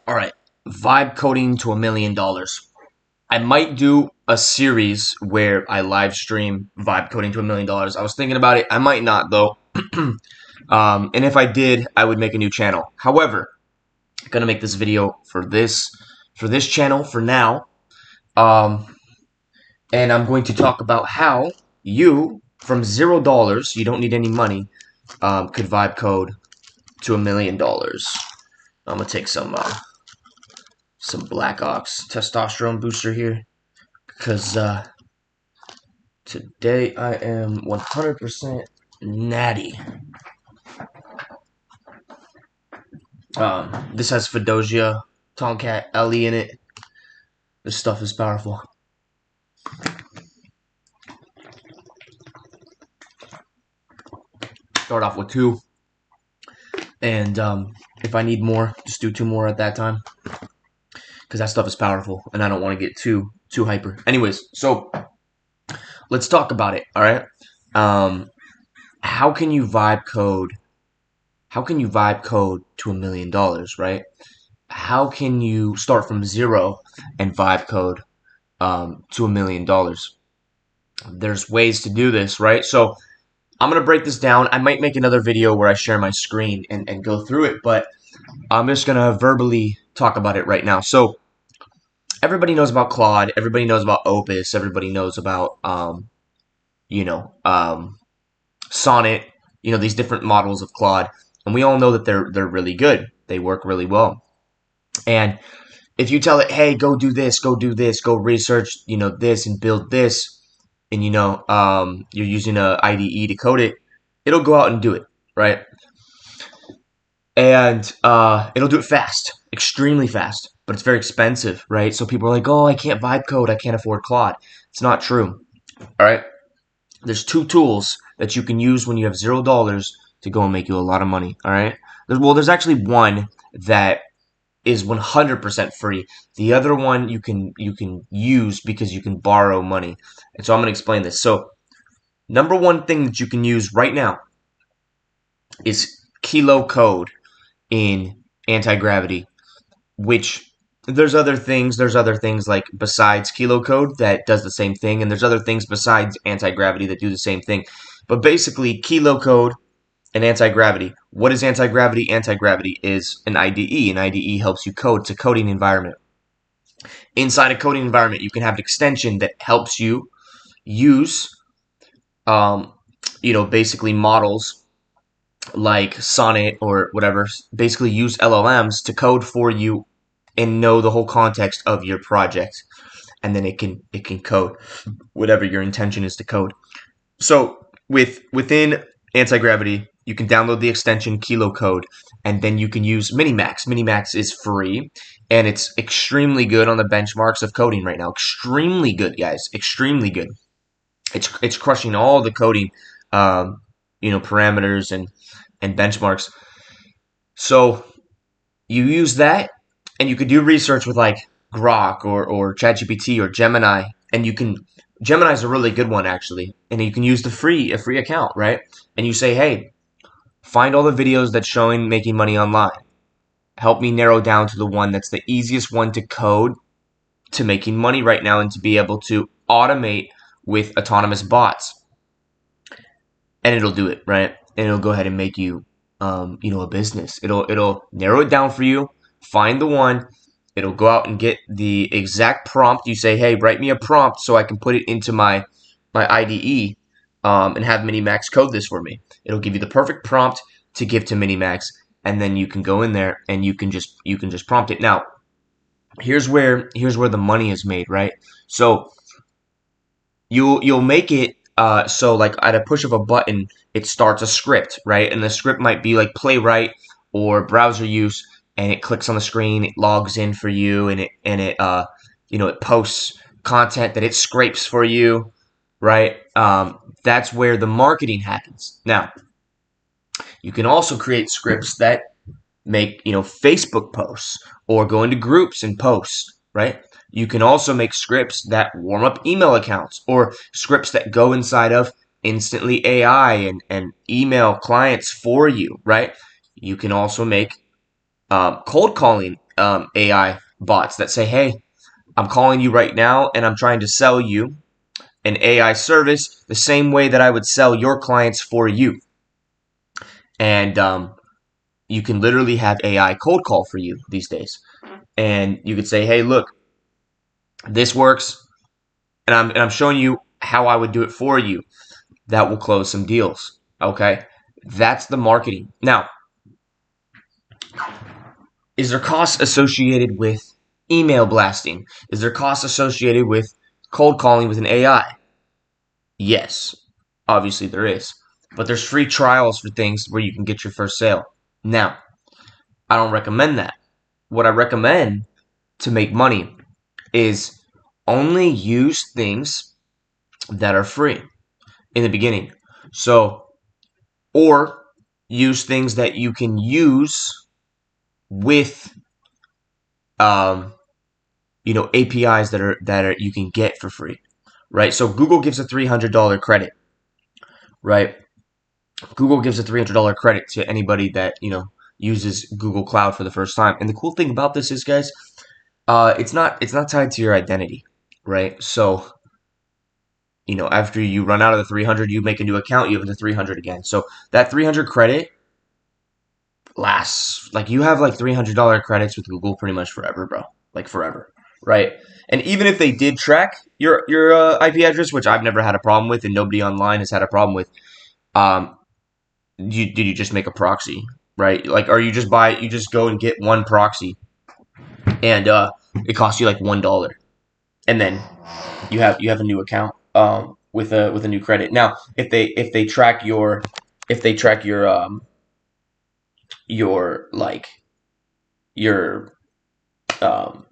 All right, vibe coding to $1 million. I might do a series where I live stream vibe coding to $1 million. I was thinking about it. I might not though. And if I did, I would make a new channel. However, I'm gonna make this video for this channel for now. Um, and I'm going to talk about how you, from $0, you don't need any money, could vibe code to $1 million. I'm gonna take some Black Ops testosterone booster here because today I am 100% natty. This has Fedosia, Tomcat, Ellie in it. This stuff is powerful. Start off with 2, and if I need more, just do 2 more at that time, because that stuff is powerful, and I don't want to get too hyper. Anyways, so let's talk about it. All right, how can you vibe code? How can you vibe code to $1 million? Right? How can you start from 0 and vibe code to $1 million? There's ways to do this, right? So I'm going to break this down. I might make another video where I share my screen and go through it, but I'm just going to verbally talk about it right now. So everybody knows about Claude. Everybody knows about Opus. Everybody knows about, Sonnet, these different models of Claude. And we all know that they're really good. They work really well. And if you tell it, hey, go do this, go research, this and build this, and you're using a IDE to code it, it'll go out and do it, right? And it'll do it fast, extremely fast, but it's very expensive, right? So people are like, oh, I can't vibe code, I can't afford Claude. It's not true, all right? There's 2 tools that you can use when you have $0 to go and make you a lot of money, all right? There's actually one that is 100% free. The other one you can use because you can borrow money. And so I'm going to explain this. So number 1 thing that you can use right now is Kilo Code in Anti-Gravity, which there's other things like besides Kilo Code that does the same thing, and there's other things besides Anti-Gravity that do the same thing. But basically, Kilo Code and Anti-Gravity. What is Anti-Gravity? Anti-Gravity is an IDE. An IDE helps you code. It's a coding environment. Inside a coding environment, you can have an extension that helps you use, basically models like Sonnet or whatever. Basically, use LLMs to code for you and know the whole context of your project, and then it can code whatever your intention is to code. So within Anti-Gravity, you can download the extension Kilo Code, and then you can use Minimax. Minimax is free, and it's extremely good on the benchmarks of coding right now. Extremely good, guys. Extremely good. It's crushing all the coding, parameters and benchmarks. So you use that, and you could do research with like Grok or ChatGPT or Gemini, and you can. Gemini's a really good one actually, and you can use a free account, right? And you say, hey, find all the videos that's showing making money online. Help me narrow down to the one that's the easiest one to code to making money right now and to be able to automate with autonomous bots. And it'll do it, right? And it'll go ahead and make you, a business. It'll narrow it down for you, find the one. It'll go out and get the exact prompt. You say, hey, write me a prompt so I can put it into my IDE and have Minimax code this for me. It'll give you the perfect prompt to give to Minimax, and then you can go in there and you can just prompt it. Now, here's where the money is made, right? So you'll make it so like at a push of a button, it starts a script, right? And the script might be like Playwright or browser use. And it clicks on the screen, it logs in for you, and it posts content that it scrapes for you, right? That's where the marketing happens. Now, you can also create scripts that make Facebook posts or go into groups and post, right? You can also make scripts that warm up email accounts or scripts that go inside of Instantly AI and email clients for you, right? You can also make cold calling AI bots that say, hey, I'm calling you right now and I'm trying to sell you an AI service the same way that I would sell your clients for you. And you can literally have AI cold call for you these days. And you could say, hey, look, this works. And I'm showing you how I would do it for you. That will close some deals. Okay. That's the marketing. Now, is there costs associated with email blasting? Is there costs associated with cold calling with an AI? Yes, obviously there is. But there's free trials for things where you can get your first sale. Now, I don't recommend that. What I recommend to make money is only use things that are free in the beginning. So, or use things that you can use with um, APIs that are you can get for free, right? So Google gives a $300 credit, right? Google gives a $300 credit to anybody that uses Google Cloud for the first time. And the cool thing about this is, guys, it's not tied to your identity, right? So after you run out of the 300, you make a new account, you have the 300 again. So that 300 credit lasts, like, you have like $300 credits with Google pretty much forever, bro. Like forever, right? And even if they did track your IP address, which I've never had a problem with, and nobody online has had a problem with, um, did you just make a proxy, right? Like, or you just go and get one proxy, and it costs you like $1, and then you have a new account with a new credit. Now, if they track your like your um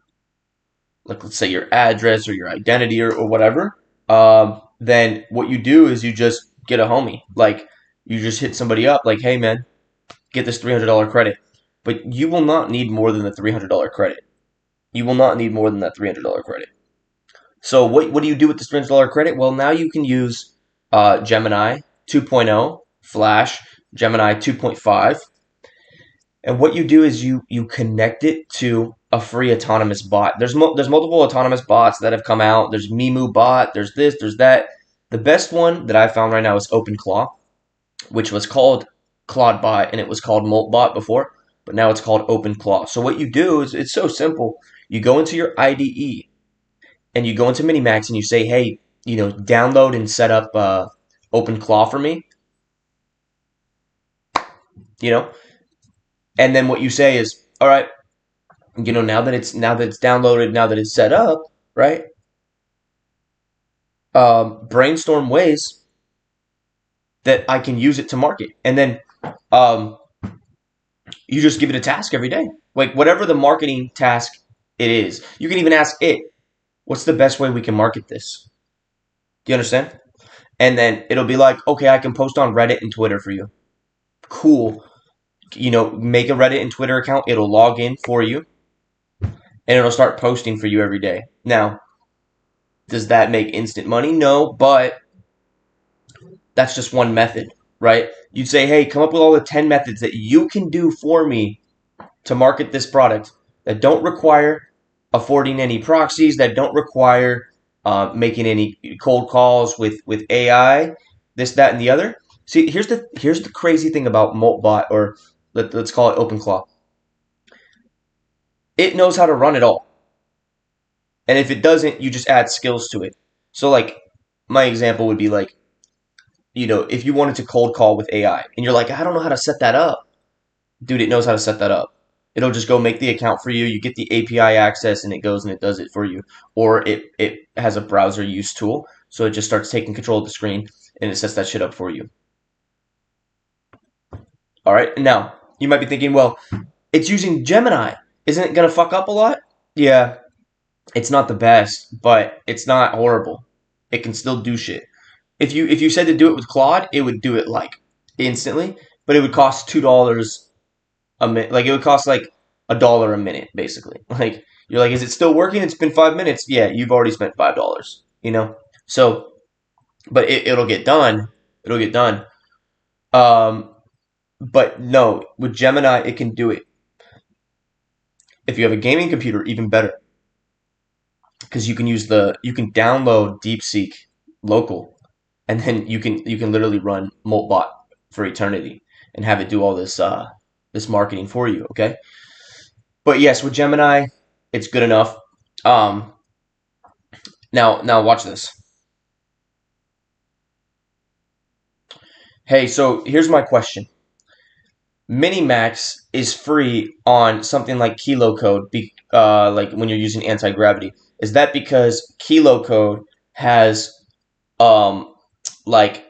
like, let's say, your address or your identity, or whatever, then what you do is you just get a homie. Like, you just hit somebody up like, hey man, get this $300 credit. But you will not need more than the $300 credit. You will not need more than that $300 credit. So what do you do with this $300 credit? Well, now you can use Gemini 2.0, Flash, Gemini 2.5. And what you do is you connect it to a free autonomous bot. There's multiple autonomous bots that have come out. There's Mimu bot. There's this. There's that. The best one that I found right now is OpenClaw, which was called ClaudeBot, and it was called MoltBot before, but now it's called OpenClaw. So what you do is, it's so simple. You go into your IDE and you go into Minimax and you say, hey, download and set up OpenClaw for me. And then what you say is, all right, now that it's downloaded, now that it's set up, right? Brainstorm ways that I can use it to market, and then you just give it a task every day, like whatever the marketing task it is. You can even ask it, what's the best way we can market this? Do you understand? And then it'll be like, okay, I can post on Reddit and Twitter for you. Cool. Make a Reddit and Twitter account. It'll log in for you, and it'll start posting for you every day. Now, does that make instant money? No, but that's just one method, right? You'd say, hey, come up with all the 10 methods that you can do for me to market this product that don't require affording any proxies, that don't require making any cold calls with AI, this, that, and the other. See, here's the crazy thing about MoltBot, or let's call it OpenClaw. It knows how to run it all. And if it doesn't, you just add skills to it. So, like, my example would be like, if you wanted to cold call with AI and you're like, I don't know how to set that up. Dude, it knows how to set that up. It'll just go make the account for you. You get the API access and it goes and it does it for you. Or it has a browser use tool. So it just starts taking control of the screen and it sets that shit up for you. All right. Now, you might be thinking, well, it's using Gemini. Isn't it going to fuck up a lot? Yeah, it's not the best, but it's not horrible. It can still do shit. If you said to do it with Claude, it would do it like instantly, but it would cost $2 a minute. Like, it would cost like $1 a minute, basically. Like, you're like, is it still working? It's been 5 minutes. Yeah, you've already spent $5. So, but it'll get done. It'll get done. But no, with Gemini, it can do it. If you have a gaming computer, even better, because you can download DeepSeek local, and then you can literally run Moltbot for eternity and have it do all this marketing for you. Okay, but yes, with Gemini, it's good enough. Um, now watch this. Hey, so here's my question. Minimax is free on something like Kilo Code, like when you're using anti-gravity. Is that because Kilo Code has um like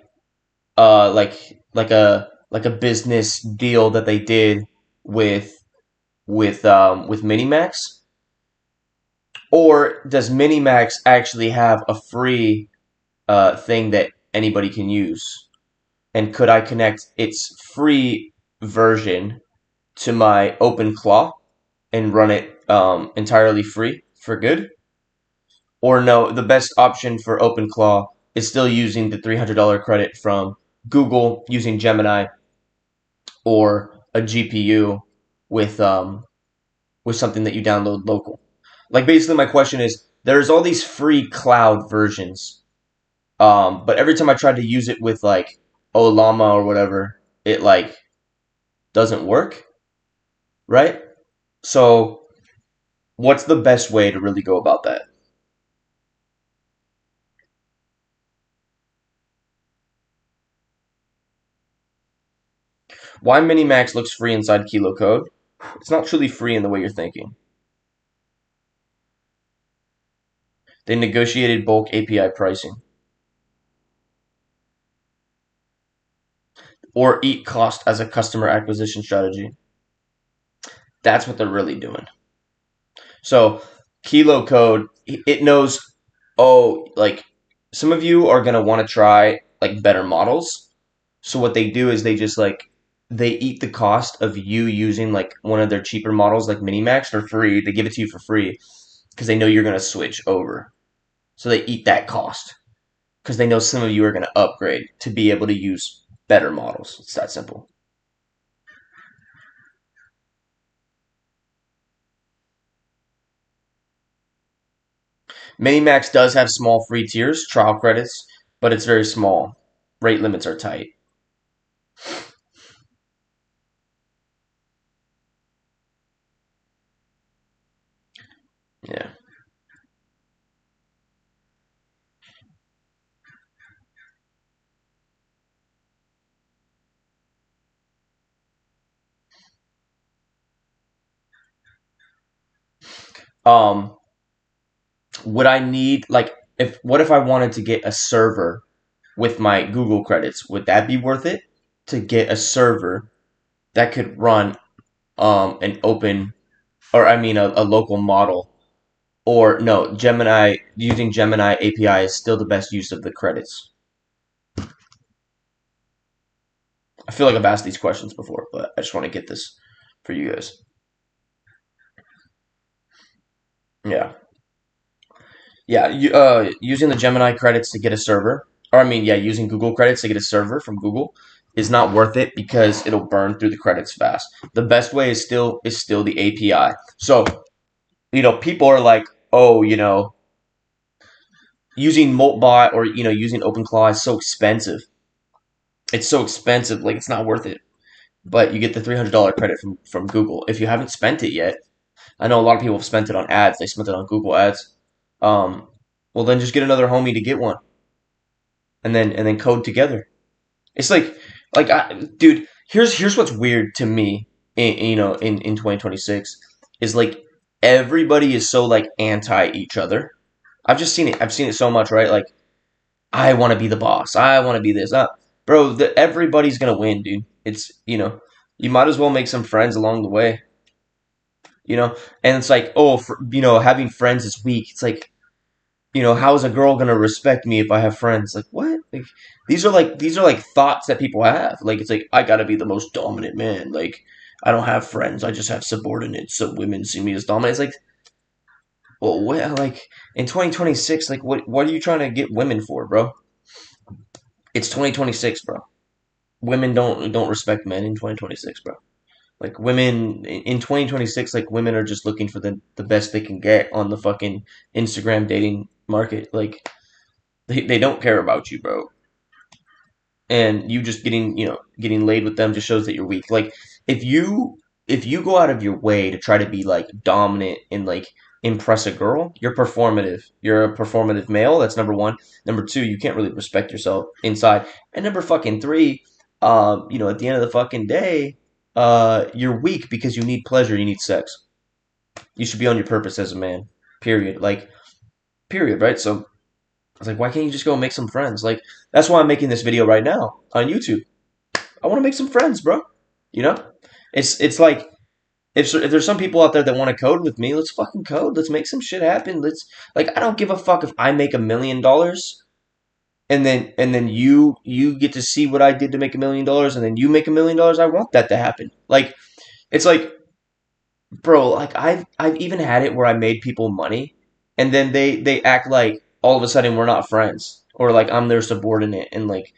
like a business deal that they did with with Minimax, or does Minimax actually have a free thing that anybody can use? And could I connect its free version to my OpenClaw and run it entirely free for good? Or no, the best option for OpenClaw is still using the $300 credit from Google using Gemini or a GPU with with something that you download local. Like basically, my question is: there's all these free cloud versions, but every time I try to use it with like Olama or whatever, it like doesn't work, right? So, what's the best way to really go about that? Why Minimax looks free inside Kilo Code? It's not truly free in the way you're thinking. They negotiated bulk API pricing or eat cost as a customer acquisition strategy. That's what they're really doing. So Kilo Code, it knows, oh, like some of you are gonna want to try like better models. So what they do is they just like they eat the cost of you using like one of their cheaper models like Minimax for free. They give it to you for free because they know you're gonna switch over. So they eat that cost because they know some of you are gonna upgrade to be able to use better models. It's that simple. Minimax does have small free tiers, trial credits, but it's very small. Rate limits are tight. Yeah. Um, would I need like if what if I wanted to get a server with my Google credits? Would that be worth it to get a server that could run an open or I mean a local model? Or no, Gemini using Gemini API is still the best use of the credits. I feel like I've asked these questions before, but I just want to get this for you guys. Yeah. Yeah, using the Gemini credits to get a server, or I mean, yeah, using Google credits to get a server from Google is not worth it because it'll burn through the credits fast. The best way is still the API. So, people are like, oh, using Moltbot or using OpenClaw is so expensive. It's so expensive, like it's not worth it. But you get the $300 credit from Google if you haven't spent it yet. I know a lot of people have spent it on ads. They spent it on Google ads. Um, well, then just get another homie to get one, and then code together. It's dude. Here's what's weird to me. In 2026 is like everybody is so like anti each other. I've just seen it. I've seen it so much, right? Like I want to be the boss. I want to be this. Bro, everybody's gonna win, dude. It's you might as well make some friends along the way. And it's like, oh, having friends is weak. It's like, how is a girl gonna respect me if I have friends? Like what? Like these are like thoughts that people have. Like it's like I gotta be the most dominant man. Like I don't have friends. I just have subordinates. So women see me as dominant. It's like, well, like in 2026, like what are you trying to get women for, bro? It's 2026, bro. Women don't respect men in 2026, bro. Like women in 2026, like women are just looking for the best they can get on the fucking Instagram dating market. Like they don't care about you, bro. And you just getting laid with them just shows that you're weak. Like if you if you go out of your way to try to be like dominant and like impress a girl, you're performative. You're a performative male. That's number one. Number two, you can't really respect yourself inside. And number fucking three, at the end of the fucking day, you're weak because you need pleasure. You need sex. You should be on your purpose as a man. Period. Like period. Right. So I was like, why can't you just go and make some friends? Like, that's why I'm making this video right now on YouTube. I want to make some friends, bro. You know, it's like if there's some people out there that want to code with me, let's fucking code. Let's make some shit happen. Let's like I don't give a fuck if I make $1 million and then you get to see what I did to make $1 million and then you make $1 million. I want that to happen. Like it's like, bro, like I've even had it where I made people money and then they act like all of a sudden we're not friends or like I'm their subordinate and like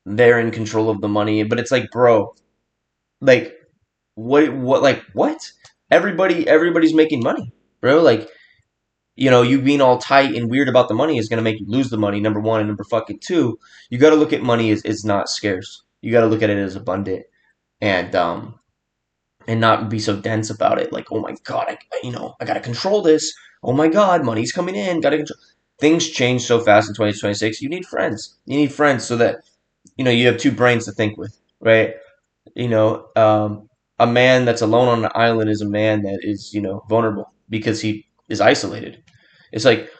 they're in control of the money. But it's like, bro, like what? Everybody's making money, bro. Like, you being all tight and weird about the money is gonna make you lose the money, number one, and number fucking two, you gotta look at money as is not scarce. You gotta look at it as abundant and not be so dense about it. Like, oh my god, I gotta control this. Oh my god, money's coming in, gotta control. Things change so fast in 2026. You need friends. You need friends so that you have two brains to think with, right? You know, a man that's alone on an island is a man that is, vulnerable because he is isolated. It's like,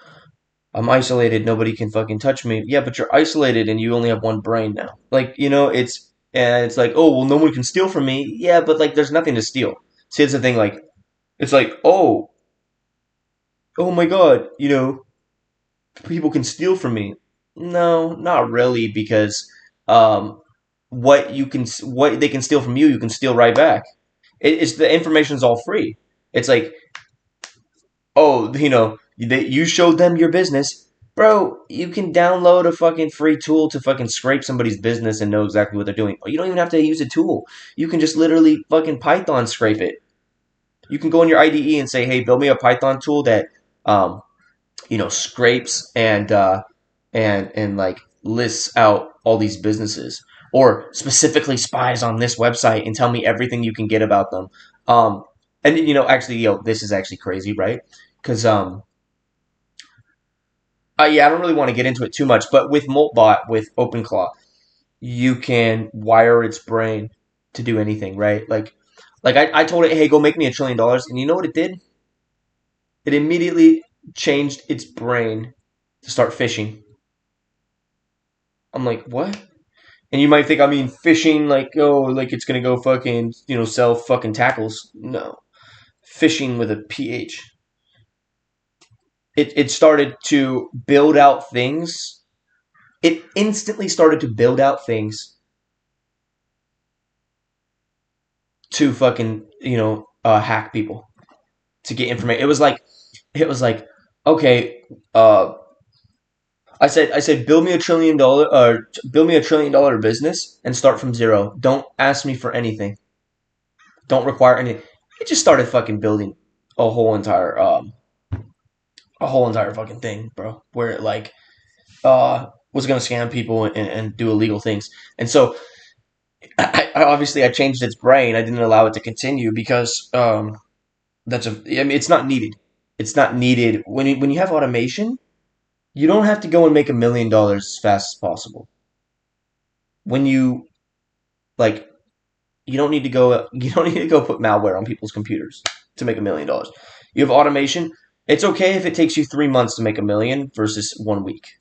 I'm isolated, nobody can fucking touch me. Yeah, but you're isolated and you only have one brain now. Like, it's like, oh, well, no one can steal from me. Yeah, but like, there's nothing to steal. See, it's the thing, like, it's like, oh my God, people can steal from me. No, not really, because um, what they can steal from you, you can steal right back. It's the information's all free. It's like, oh, you showed them your business, bro. You can download a fucking free tool to fucking scrape somebody's business and know exactly what they're doing. You don't even have to use a tool. You can just literally fucking Python scrape it. You can go in your IDE and say, hey, build me a Python tool that um, scrapes and like lists out all these businesses or specifically spies on this website and tell me everything you can get about them. Um, and actually, this is actually crazy, right? Because yeah, I don't really want to get into it too much, but with Moltbot with OpenClaw, you can wire its brain to do anything, right? Like I told it, hey, go make me $1 trillion, and you know what it did? It immediately changed its brain to start fishing. I'm like, what? And you might think I mean fishing, like, oh, like it's gonna go fucking, sell fucking tackles. No, fishing with a PH. It started to build out things. It instantly started to build out things to fucking, hack people to get information. It was like, okay, I said, build me $1 trillion business and start from zero. Don't ask me for anything. Don't require any. It just started fucking building a whole entire fucking thing, bro. Where it like was gonna scam people and do illegal things. And so I changed its brain. I didn't allow it to continue because I mean it's not needed. It's not needed when you have automation. You don't have to go and make $1 million as fast as possible. When you like you don't need to go put malware on people's computers to make $1 million. You have automation. It's okay if it takes you 3 months to make a million versus 1 week.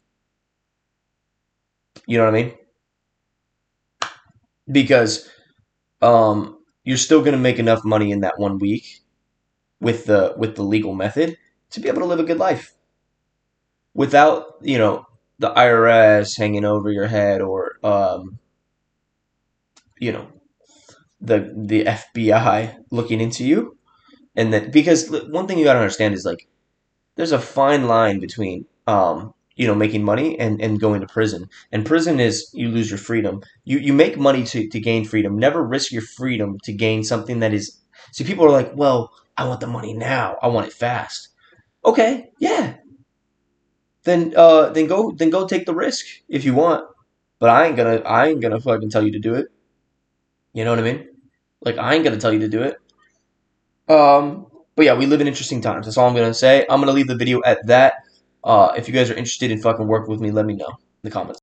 You know what I mean? Because you're still going to make enough money in that 1 week with the legal method to be able to live a good life without the IRS hanging over your head or you know the FBI looking into you. And that because one thing you got to understand is like there's a fine line between making money and going to prison. And prison is you lose your freedom. You make money to gain freedom. Never risk your freedom to gain something that is. See, people are like, well, I want the money now. I want it fast. Okay, yeah. Then go take the risk if you want. But I ain't gonna fucking tell you to do it. You know what I mean? Like I ain't gonna tell you to do it. But yeah, we live in interesting times. That's all I'm gonna say. I'm gonna leave the video at that. If you guys are interested in fucking working with me, let me know in the comments.